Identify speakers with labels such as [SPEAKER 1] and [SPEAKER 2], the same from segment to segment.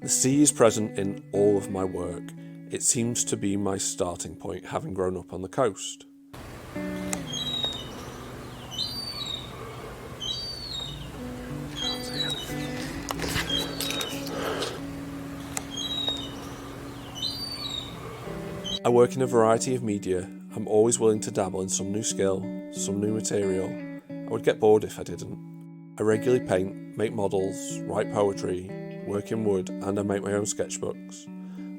[SPEAKER 1] The sea is present in all of my work. It seems to be my starting point, having grown up on the coast. I work in a variety of media. I'm always willing to dabble in some new skill, some new material. I would get bored if I didn't. I regularly paint, make models, write poetry, work in wood, and I make my own sketchbooks.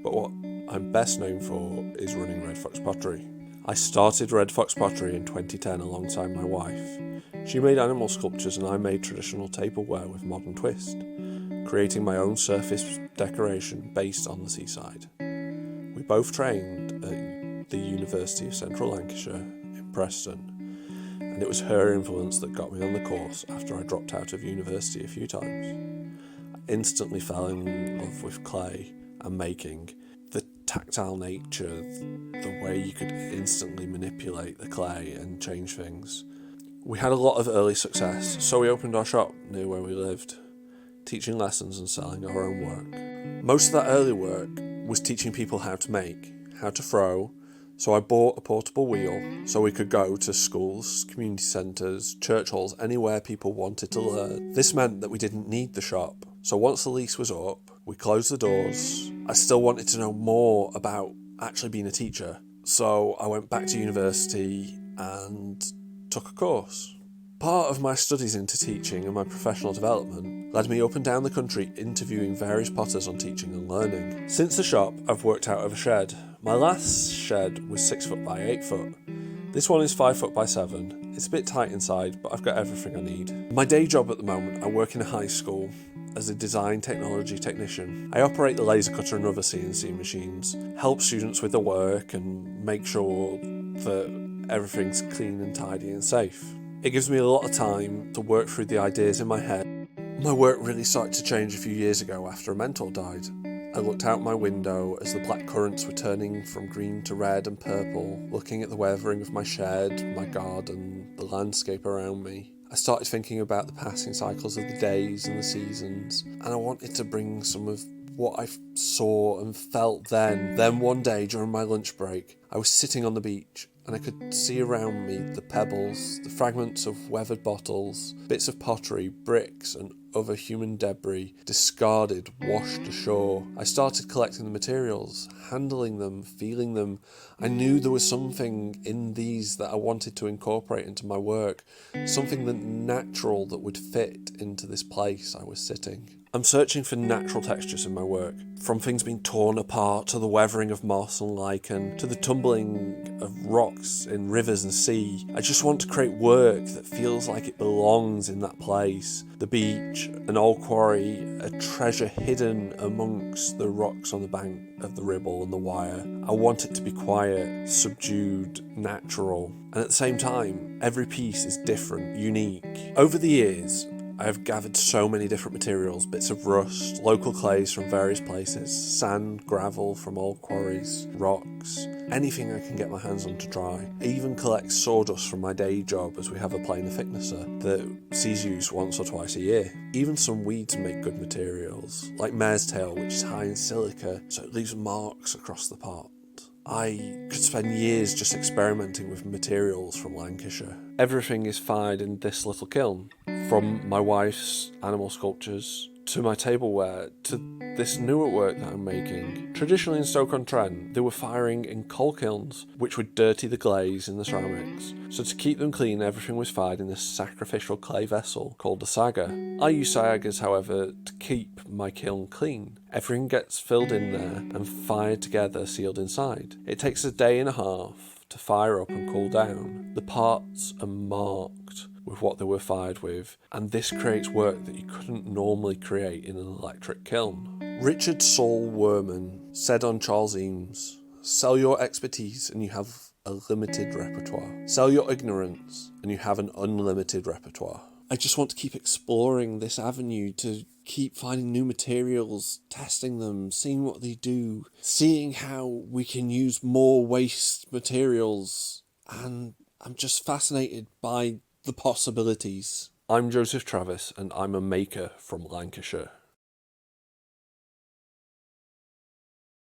[SPEAKER 1] But what I'm best known for is running Red Fox Pottery. I started Red Fox Pottery in 2010 alongside my wife. She made animal sculptures and I made traditional tableware with modern twist, creating my own surface decoration based on the seaside. We both trained at the University of Central Lancashire in Preston, and it was her influence that got me on the course after I dropped out of university a few times. I instantly fell in love with clay and making, the tactile nature, the way you could instantly manipulate the clay and change things. We had a lot of early success, so we opened our shop near where we lived, teaching lessons and selling our own work. Most of that early work was teaching people how to make, how to throw, so I bought a portable wheel so we could go to schools, community centres, church halls, anywhere people wanted to learn. This meant that we didn't need the shop, so once the lease was up, we closed the doors. I still wanted to know more about actually being a teacher, so I went back to university and took a course. Part of my studies into teaching and my professional development led me up and down the country interviewing various potters on teaching and learning. Since the shop, I've worked out of a shed. My last shed was 6 foot by 8 foot. This one is 5 foot by 7. It's a bit tight inside, but I've got everything I need. My day job at the moment, I work in a high school as a design technology technician. I operate the laser cutter and other CNC machines, help students with their work and make sure that everything's clean and tidy and safe. It gives me a lot of time to work through the ideas in my head. My work really started to change a few years ago after a mentor died. I looked out my window as the black currants were turning from green to red and purple, looking at the weathering of my shed, my garden, the landscape around me. I started thinking about the passing cycles of the days and the seasons, and I wanted to bring some of what I saw and felt then. Then one day during my lunch break, I was sitting on the beach and I could see around me the pebbles, the fragments of weathered bottles, bits of pottery, bricks and other human debris, discarded, washed ashore. I started collecting the materials, handling them, feeling them. I knew there was something in these that I wanted to incorporate into my work, something that natural that would fit into this place I was sitting. I'm searching for natural textures in my work, from things being torn apart to the weathering of moss and lichen, to the tumbling of rocks in rivers and sea. I just want to create work that feels like it belongs in that place. The beach, an old quarry, a treasure hidden amongst the rocks on the bank of the Ribble and the Wire. I want it to be quiet, subdued, natural, and at the same time, every piece is different, unique. Over the years, I have gathered so many different materials, bits of rust, local clays from various places, sand, gravel from old quarries, rocks, anything I can get my hands on to dry. I even collect sawdust from my day job as we have a planer thicknesser that sees use once or twice a year. Even some weeds make good materials, like mare's tail, which is high in silica, so it leaves marks across the pot. I could spend years just experimenting with materials from Lancashire. Everything is fired in this little kiln, from my wife's animal sculptures to my tableware to this newer work that I'm making. Traditionally in Stoke-on-Trent, they were firing in coal kilns, which would dirty the glaze in the ceramics. So to keep them clean, everything was fired in this sacrificial clay vessel called a saga. I use sagas, however, to keep my kiln clean. Everything gets filled in there and fired together, sealed inside. It takes a day and a half to fire up and cool down. The parts are marked with what they were fired with, and this creates work that you couldn't normally create in an electric kiln. Richard Saul Werman said on Charles Eames, "Sell your expertise and you have a limited repertoire. Sell your ignorance and you have an unlimited repertoire." I just want to keep exploring this avenue, to keep finding new materials, testing them, seeing what they do, seeing how we can use more waste materials, and I'm just fascinated by the possibilities. I'm Joseph Travis and I'm a maker from Lancashire.